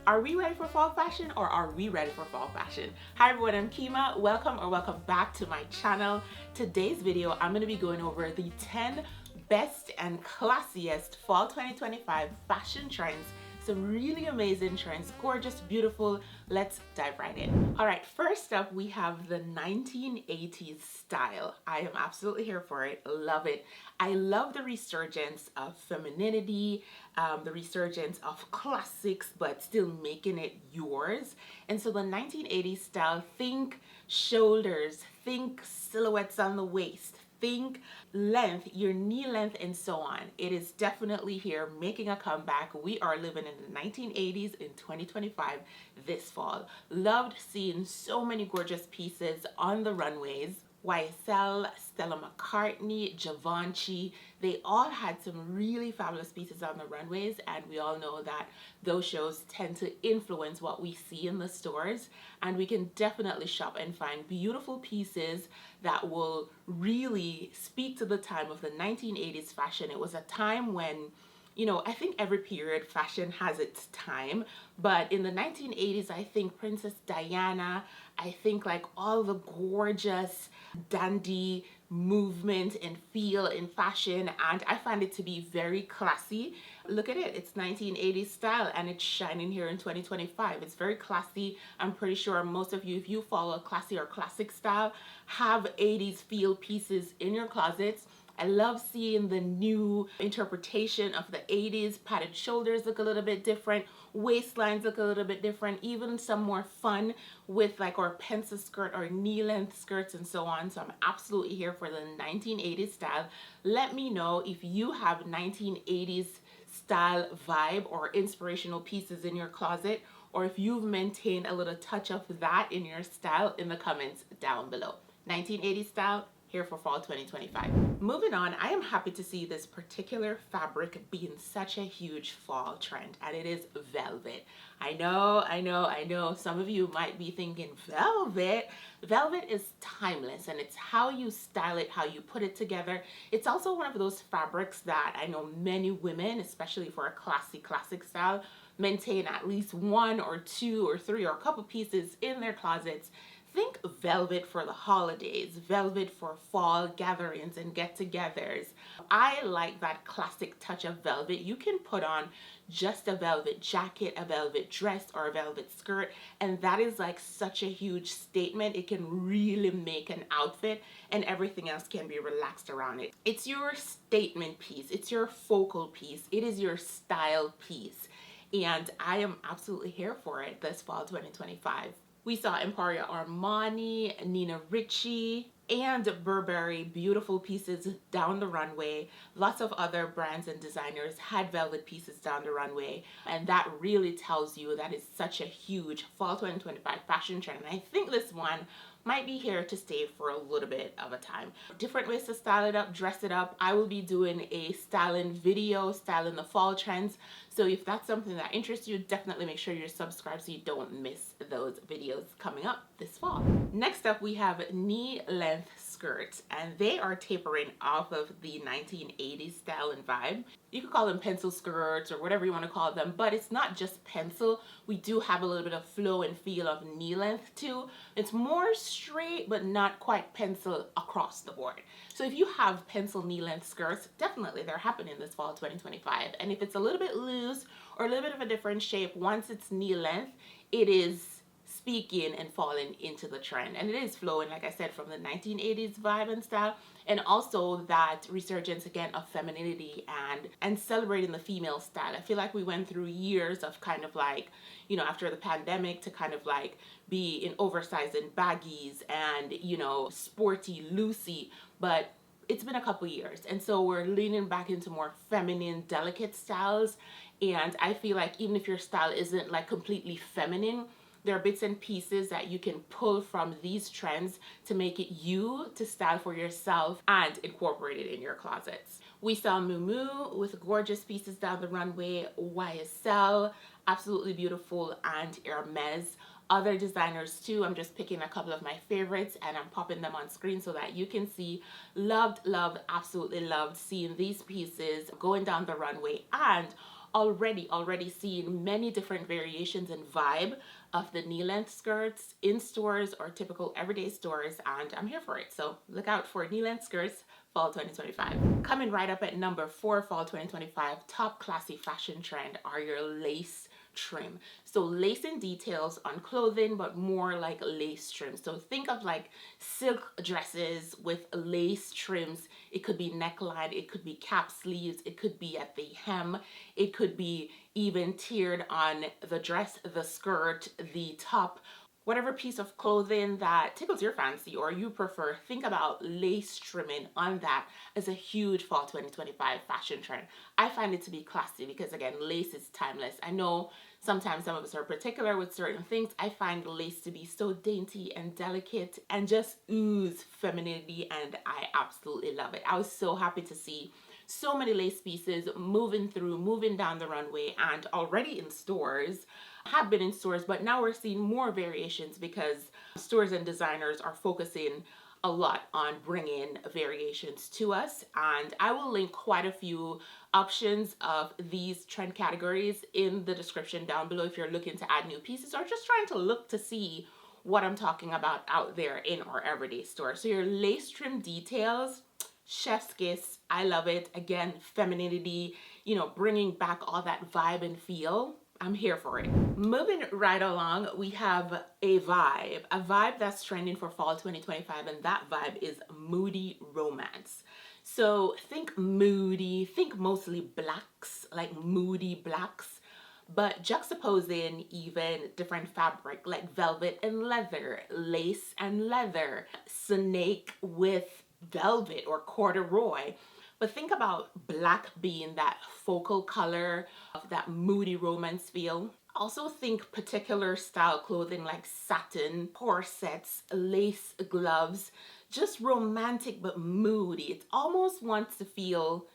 Are we ready for fall fashion or are we ready for fall fashion? Hi everyone, I'm Kima. Welcome back to my channel. Today's video, I'm going to be going over the 10 best and classiest fall 2025 fashion trends. Some really amazing trends, gorgeous, beautiful. Let's dive right in. All right, first up, we have the 1980s style. I am absolutely here for it. Love it. I love the resurgence of femininity, the resurgence of classics, but still making it yours. And so the 1980s style, think shoulders, think silhouettes on the waist, think length, your knee length, and so on. It is definitely here making a comeback. We are living in the 1980s in 2025 this fall. Loved seeing so many gorgeous pieces on the runways. YSL, Stella McCartney, Givenchy, they all had some really fabulous pieces on the runways, and we all know that those shows tend to influence what we see in the stores, and we can definitely shop and find beautiful pieces that will really speak to the time of the 1980s fashion. It was a time when, you know, I think every period fashion has its time, but in the 1980s, I think Princess Diana, I think like all the gorgeous dandy movement and feel in fashion, and I find it to be very classy. Look at it, it's 1980s style and it's shining here in 2025. It's very classy. I'm pretty sure most of you, if you follow a classy or classic style, have 80s feel pieces in your closets. I love seeing the new interpretation of the 80s. Padded shoulders look a little bit different. Waistlines look a little bit different. Even some more fun with like our pencil skirt or knee length skirts and so on. So I'm absolutely here for the 1980s style. Let me know if you have 1980s style vibe or inspirational pieces in your closet, or if you've maintained a little touch of that in your style in the comments down below. 1980s style, here for fall 2025. Moving on, I am happy to see this particular fabric being such a huge fall trend, and it is velvet. I know some of you might be thinking velvet. Velvet is timeless, and it's how you style it, how you put it together. It's also one of those fabrics that I know many women, especially for a classic style, maintain at least one or two or three or a couple pieces in their closets. Think velvet for the holidays, velvet for fall gatherings and get-togethers. I like that classic touch of velvet. You can put on just a velvet jacket, a velvet dress, or a velvet skirt, and that is like such a huge statement. It can really make an outfit, and everything else can be relaxed around it. It's your statement piece. It's your focal piece. It is your style piece, and I am absolutely here for it this fall 2025. We saw Emporia Armani, Nina Ricci, and Burberry, beautiful pieces down the runway. Lots of other brands and designers had velvet pieces down the runway, and that really tells you that is such a huge fall 2025 fashion trend. And I think this one might be here to stay for a little bit of a time. Different ways to style it up, dress it up. I will be doing a styling video, styling the fall trends. So if that's something that interests you, definitely make sure you're subscribed so you don't miss those videos coming up this fall. Next up, we have knee length skirts, and they are tapering off of the 1980s style and vibe. You could call them pencil skirts or whatever you want to call them, but it's not just pencil. We do have a little bit of flow and feel of knee length too. It's more straight, but not quite pencil across the board. So if you have pencil knee length skirts, definitely they're happening this fall 2025. And if it's a little bit loose or a little bit of a different shape, once it's knee length, it is speaking and falling into the trend, and it is flowing, like I said, from the 1980s vibe and style, and also that resurgence again of femininity and celebrating the female style. I feel like we went through years of kind of like, you know, after the pandemic, to kind of like be in oversized and baggies and, you know, sporty, loosey, but it's been a couple years, and so we're leaning back into more feminine, delicate styles. And I feel like even if your style isn't like completely feminine, there are bits and pieces that you can pull from these trends to make it you, to style for yourself and incorporate it in your closets. We saw Mumu with gorgeous pieces down the runway, YSL, absolutely beautiful, and Hermes. Other designers too. I'm just picking a couple of my favorites and I'm popping them on screen so that you can see. Loved, absolutely loved seeing these pieces going down the runway, and already seen many different variations and vibe of the knee-length skirts in stores or typical everyday stores, and I'm here for it. So look out for knee-length skirts fall 2025. Coming right up at number 4, fall 2025, top classy fashion trend are your lace trim. So lacing details on clothing, but more like lace trim. So think of like silk dresses with lace trims. It could be neckline, it could be cap sleeves, it could be at the hem, it could be even tiered on the dress, the skirt, the top. Whatever piece of clothing that tickles your fancy or you prefer, think about lace trimming on that as a huge fall 2025 fashion trend. I find it to be classy because, again, lace is timeless. I know sometimes some of us are particular with certain things. I find lace to be so dainty and delicate and just ooze femininity, and I absolutely love it. I was so happy to see so many lace pieces moving down the runway and already in stores. Have been in stores, but now we're seeing more variations because stores and designers are focusing a lot on bringing variations to us, and I will link quite a few options of these trend categories in the description down below if you're looking to add new pieces or just trying to look to see what I'm talking about out there in our everyday store. So your lace trim details, chef's kiss. I love it. Again, femininity, you know, bringing back all that vibe and feel. I'm here for it. Moving right along, we have a vibe that's trending for fall 2025, and that vibe is Moody Romance. So think moody, think mostly blacks, like moody blacks, but juxtaposing even different fabric like velvet and leather, lace and leather, snake with velvet or corduroy. But think about black being that focal color of that moody romance feel. Also think particular style clothing like satin, corsets, lace gloves, just romantic but moody. It almost wants to feel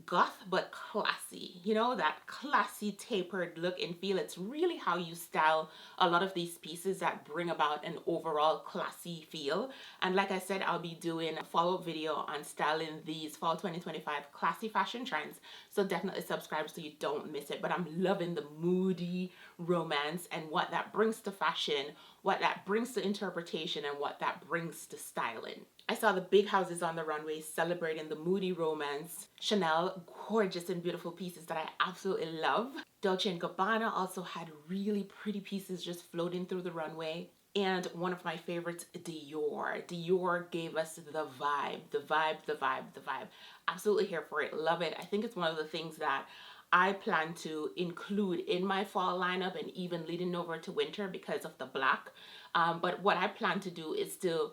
goth but classy, you know, that classy tapered look and feel. It's really how you style a lot of these pieces that bring about an overall classy feel. And like I said, I'll be doing a follow-up video on styling these fall 2025 classy fashion trends, so definitely subscribe so you don't miss it. But I'm loving the moody romance and what that brings to fashion, what that brings to interpretation, and what that brings to styling. I saw the big houses on the runway celebrating the Moody Romance. Chanel, gorgeous and beautiful pieces that I absolutely love. Dolce & Gabbana also had really pretty pieces just floating through the runway. And one of my favorites, Dior. Dior gave us the vibe. Absolutely here for it. Love it. I think it's one of the things that I plan to include in my fall lineup and even leading over to winter because of the black. But what I plan to do is to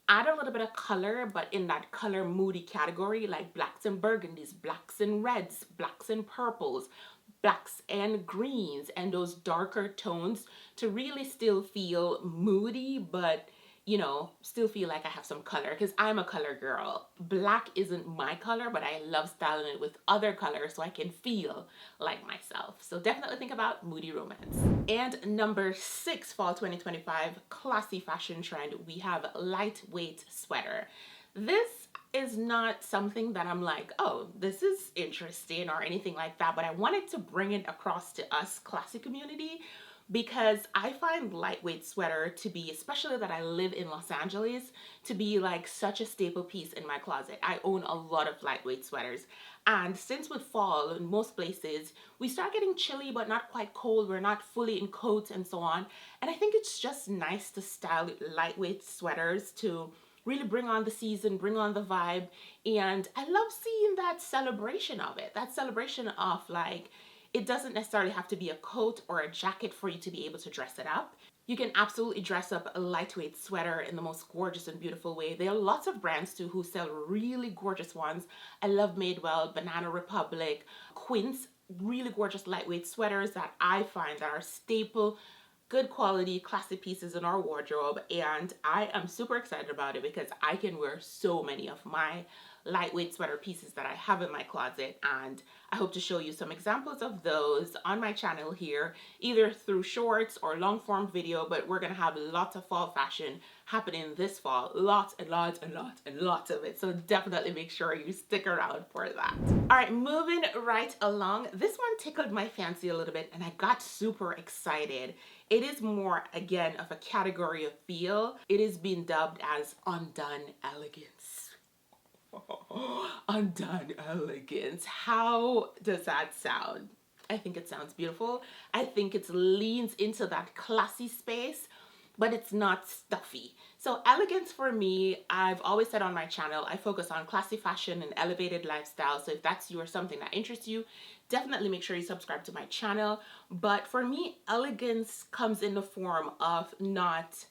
add a little bit of color, but in that color moody category, like blacks and burgundies, blacks and reds, blacks and purples, blacks and greens, and those darker tones to really still feel moody, but you know, still feel like I have some color because I'm a color girl. Black isn't my color, but I love styling it with other colors so I can feel like myself. So definitely think about Moody Romance. And number 6, fall 2025 classy fashion trend, we have lightweight sweater. This is not something that I'm like, oh, this is interesting or anything like that, but I wanted to bring it across to us classy community because I find lightweight sweater to be, especially that I live in Los Angeles, to be like such a staple piece in my closet. I own a lot of lightweight sweaters. And since with fall, in most places, we start getting chilly but not quite cold. We're not fully in coats and so on. And I think it's just nice to style lightweight sweaters to really bring on the season, bring on the vibe. And I love seeing that celebration of it, that celebration of like, it doesn't necessarily have to be a coat or a jacket for you to be able to dress it up. You can absolutely dress up a lightweight sweater in the most gorgeous and beautiful way. There are lots of brands too who sell really gorgeous ones. I love Madewell, Banana Republic, Quince, really gorgeous lightweight sweaters that I find that are staple, good quality, classic pieces in our wardrobe. And I am super excited about it because I can wear so many of my lightweight sweater pieces that I have in my closet, and I hope to show you some examples of those on my channel here, either through shorts or long form video. But we're gonna have lots of fall fashion happening this fall, lots and lots and lots and lots of it, so definitely make sure you stick around for that. All right, moving right along, this one tickled my fancy a little bit and I got super excited. It is more, again, of a category of feel. It is being dubbed as Undone Elegance. Undone Elegance. How does that sound? I think it sounds beautiful. I think it leans into that classy space, but it's not stuffy. So elegance for me, I've always said on my channel, I focus on classy fashion and elevated lifestyle. So if that's you or something that interests you, definitely make sure you subscribe to my channel. But for me, elegance comes in the form of not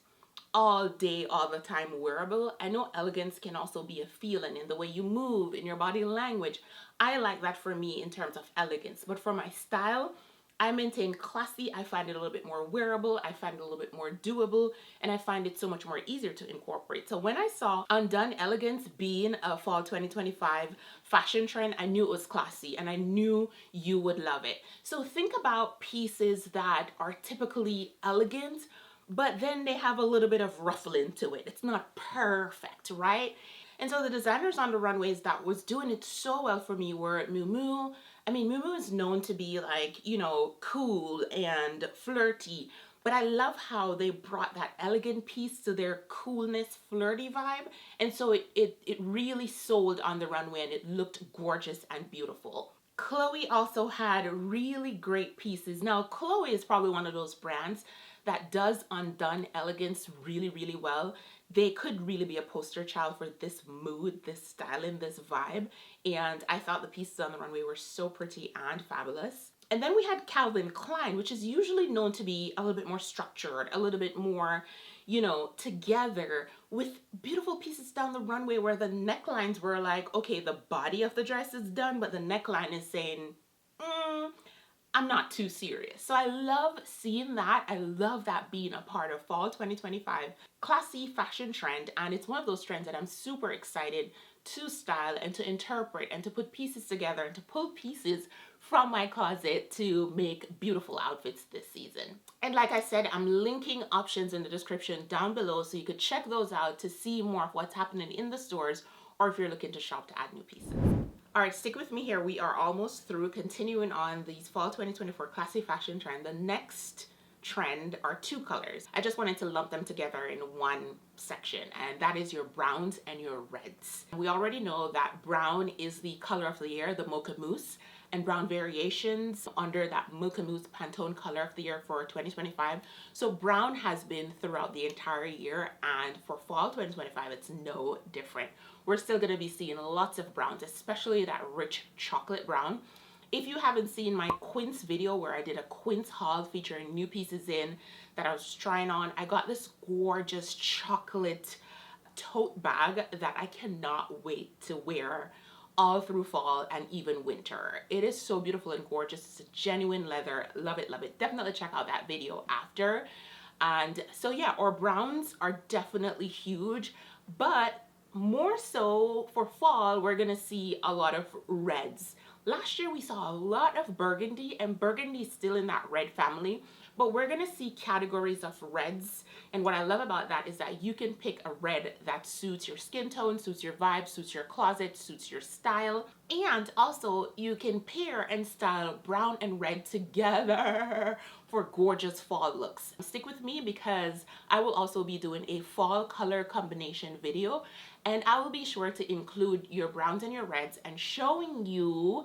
all day, all the time wearable. I know elegance can also be a feeling in the way you move, in your body language. I like that for me in terms of elegance. But for my style, I maintain classy. I find it a little bit more wearable. I find it a little bit more doable, and I find it so much more easier to incorporate. So when I saw Undone Elegance being a fall 2025 fashion trend, I knew it was classy and I knew you would love it. So think about pieces that are typically elegant, but then they have a little bit of ruffling to it. It's not perfect, right? And so the designers on the runways that was doing it so well for me were Moo. I mean, Moo is known to be like, you know, cool and flirty, but I love how they brought that elegant piece to their coolness, flirty vibe. And so it really sold on the runway and it looked gorgeous and beautiful. Chloe also had really great pieces. Now, Chloe is probably one of those brands that does Undone Elegance really, really well. They could really be a poster child for this mood, this styling, this vibe. And I thought the pieces on the runway were so pretty and fabulous. And then we had Calvin Klein, which is usually known to be a little bit more structured, a little bit more, you know, together, with beautiful pieces down the runway where the necklines were like, okay, the body of the dress is done, but the neckline is saying, I'm not too serious. So I love seeing that. I love that being a part of fall 2025 classy fashion trend. And it's one of those trends that I'm super excited to style and to interpret and to put pieces together and to pull pieces from my closet to make beautiful outfits this season. And like I said, I'm linking options in the description down below so you could check those out to see more of what's happening in the stores, or if you're looking to shop to add new pieces. All right, stick with me here. We are almost through, continuing on these fall 2024 classy fashion trend. The next trend are two colors. I just wanted to lump them together in one section, and that is your browns and your reds. We already know that brown is the color of the year, the mocha mousse, and brown variations under that mocha mousse Pantone color of the year for 2025. So brown has been throughout the entire year, and for fall 2025 it's no different. We're still going to be seeing lots of browns, especially that rich chocolate brown. If you haven't seen my quince video where I did a quince haul featuring new pieces in that I was trying on, I got this gorgeous chocolate tote bag that I cannot wait to wear all through fall and even winter. It is so beautiful and gorgeous. It's a genuine leather. Love it, love it. Definitely check out that video after. And so yeah, our browns are definitely huge, but more so for fall, we're gonna see a lot of reds. Last year we saw a lot of burgundy, and burgundy is still in that red family, but we're gonna see categories of reds. And what I love about that is that you can pick a red that suits your skin tone, suits your vibe, suits your closet, suits your style. And also you can pair and style brown and red together for gorgeous fall looks. Stick with me because I will also be doing a fall color combination video, and I will be sure to include your browns and your reds and showing you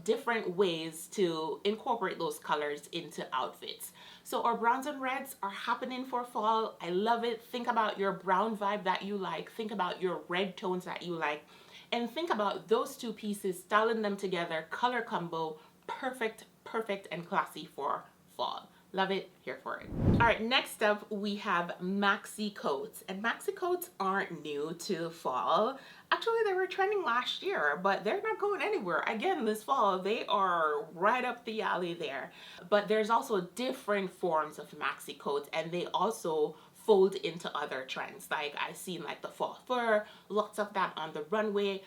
different ways to incorporate those colors into outfits. So our browns and reds are happening for fall. I love it. Think about your brown vibe that you like. Think about your red tones that you like. And think about those two pieces, styling them together, color combo, perfect, perfect and classy for fall. Love it, here for it. All right, next up we have maxi coats. And maxi coats aren't new to fall. Actually, they were trending last year, but they're not going anywhere. Again, this fall, they are right up the alley there. But there's also different forms of maxi coats, and they also fold into other trends. Like I've seen like the fall fur, lots of that on the runway.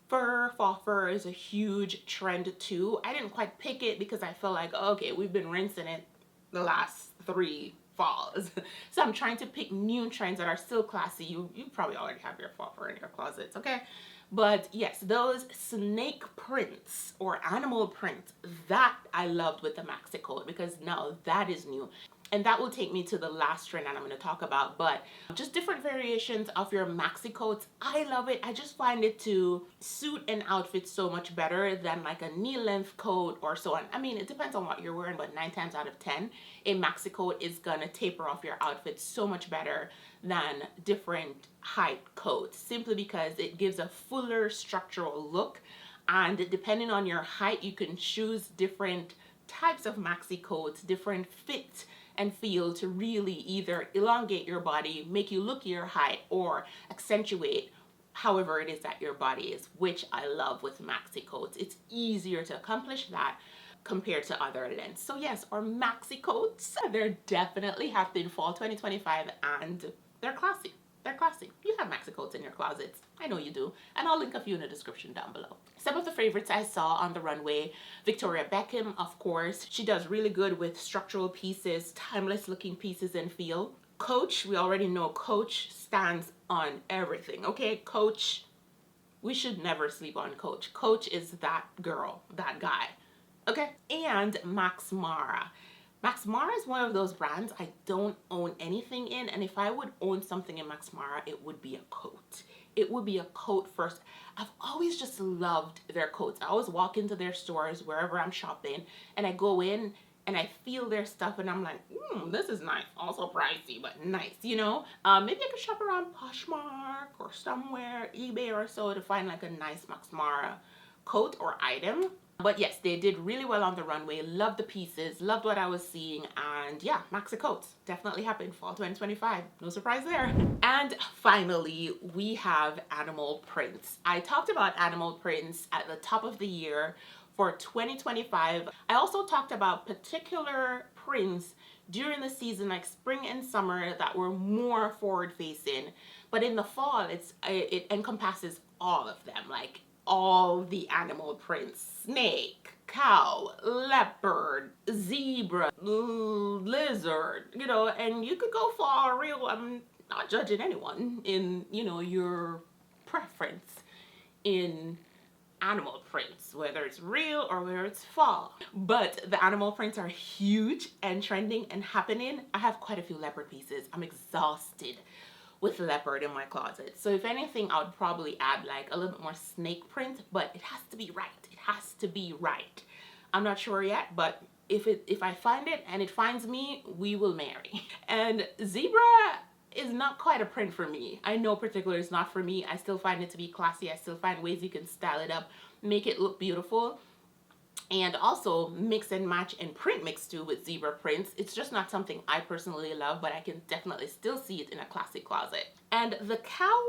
Fall fur is a huge trend too. I didn't quite pick it because I felt like, okay, we've been rinsing it the last 3 falls. So I'm trying to pick new trends that are still classy. You probably already have your fall fur in your closets, okay? But yes, those snake prints or animal prints, that I loved with the maxi coat, because now that is new. And that will take me to the last trend that I'm going to talk about. But just different variations of your maxi coats. I love it. I just find it to suit an outfit so much better than like a knee length coat or so on. I mean, it depends on what you're wearing, but 9 times out of 10, a maxi coat is going to taper off your outfit so much better than different height coats, simply because it gives a fuller structural look. And depending on your height, you can choose different types of maxi coats, different fits and feel to really either elongate your body, make you look your height, or accentuate however it is that your body is, which I love with maxi coats. It's easier to accomplish that compared to other lengths. So yes, our maxi coats, they're definitely happening fall 2025, and they're classy. They're classy. You have maxi coats in your closets. I know you do. And I'll link a few in the description down below. Some of the favorites I saw on the runway: Victoria Beckham, of course. She does really good with structural pieces, timeless looking pieces and feel. Coach, we already know Coach stands on everything, okay? Coach, we should never sleep on Coach. Coach is that girl, that guy, okay? And Max Mara. Max Mara is one of those brands I don't own anything in, and if I would own something in Max Mara, it would be a coat. It would be a coat first. I've always just loved their coats. I always walk into their stores wherever I'm shopping, and I go in and I feel their stuff and I'm like, this is nice. Also pricey, but nice, you know? Maybe I could shop around Poshmark or somewhere, eBay or so, to find like a nice Max Mara coat or item. But yes, they did really well on the runway. Loved the pieces, loved what I was seeing, and yeah, maxi coats definitely happened fall 2025. No surprise there. And finally, we have animal prints. I talked about animal prints at the top of the year for 2025. I also talked about particular prints during the season, like spring and summer, that were more forward facing. But in the fall, it encompasses all of them, like all the animal prints: snake, cow, leopard, zebra, lizard, you know. And you could go for real, I'm not judging anyone in, you know, your preference in animal prints, whether it's real or whether it's fall. But the animal prints are huge and trending and happening. I have quite a few leopard pieces. I'm exhausted with leopard in my closet. So if anything, I would probably add like a little bit more snake print, but it has to be right. It has to be right. I'm not sure yet, but if I find it and it finds me, we will marry. And zebra is not quite a print for me. I know particular is not for me. I still find it to be classy. I still find ways you can style it up, make it look beautiful, and also mix and match and print mix too with zebra prints. It's just not something I personally love, but I can definitely still see it in a classy closet. And the cow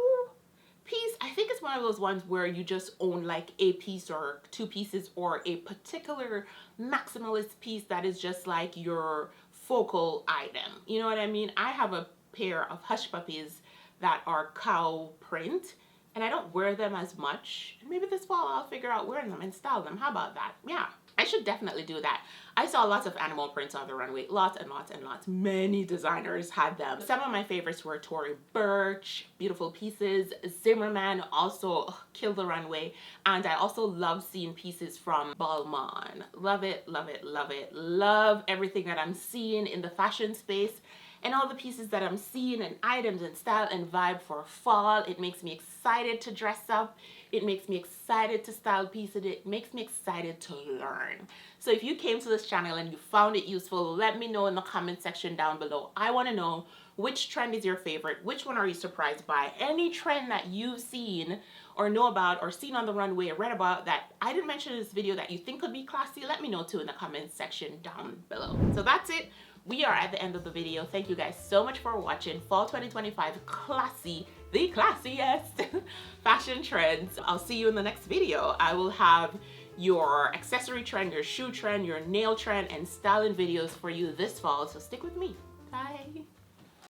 piece, I think it's one of those ones where you just own like a piece or 2 pieces, or a particular maximalist piece that is just like your focal item. You know what I mean? I have a pair of hush puppies that are cow print, and I don't wear them as much. Maybe this fall I'll figure out wearing them and style them. How about that? Yeah, I should definitely do that. I saw lots of animal prints on the runway, lots and lots and lots. Many designers had them. Some of my favorites were Tory Burch, beautiful pieces. Zimmerman also killed the runway. And I also love seeing pieces from Balmain. Love it, love it, love it. Love everything that I'm seeing in the fashion space. And all the pieces that I'm seeing and items and style and vibe for fall. It makes me excited to dress up. It makes me excited to style pieces. It makes me excited to learn. So if you came to this channel and you found it useful, let me know in the comment section down below. I want to know which trend is your favorite. Which one are you surprised by? Any trend that you've seen or know about or seen on the runway or read about that I didn't mention in this video that you think could be classy, let me know too in the comment section down below. So that's it. We are at the end of the video. Thank you guys so much for watching. Fall 2025 classy, the classiest fashion trends. I'll see you in the next video. I will have your accessory trend, your shoe trend, your nail trend, and styling videos for you this fall. So stick with me. Bye.